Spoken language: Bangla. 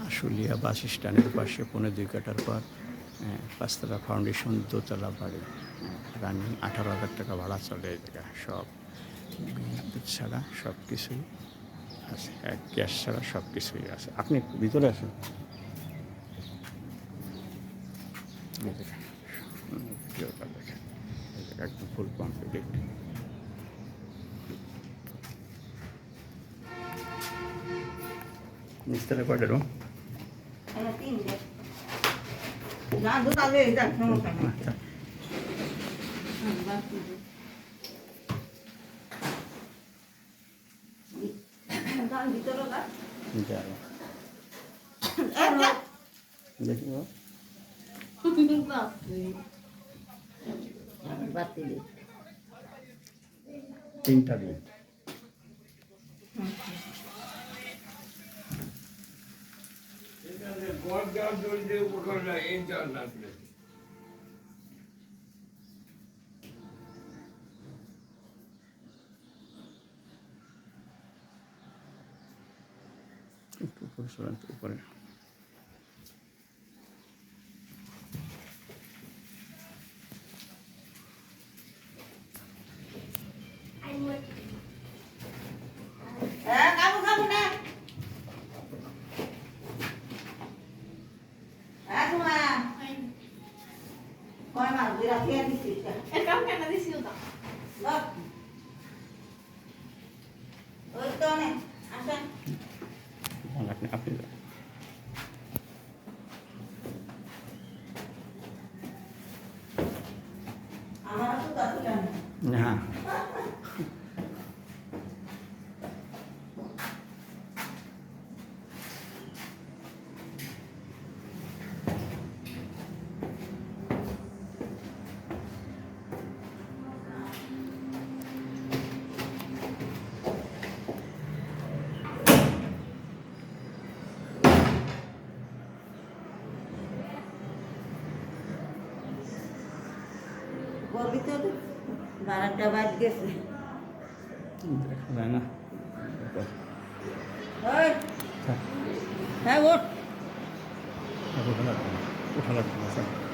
আশুলিয়া বাস স্ট্যান্ডের পাশে 2.25 কাঠার পর 5তলা ফাউন্ডেশন, দোতলা বাড়ি, রানিং 18,000 টাকা ভাড়া চলে এই জায়গা। সব বিদ্যুৎ ছাড়া সব কিছুই আছে, গ্যাস ছাড়া সব কিছুই আছে। আপনি একটু ভিতরে আসুন। ভিডিওটা দেখেন, এই জায়গা একদম ফুল কমপ্লিট। নিচতলা কয়টা রুম? আচ্ছা, দেখি 3টা রুম। একটু উপরে সরান, একটু উপরে। আপনি হ্যাঁ, বারাটা বাদ গেছে। দেখা যায় না। হ্যাঁ ওঠ। উঠা লাগবে না স্যার।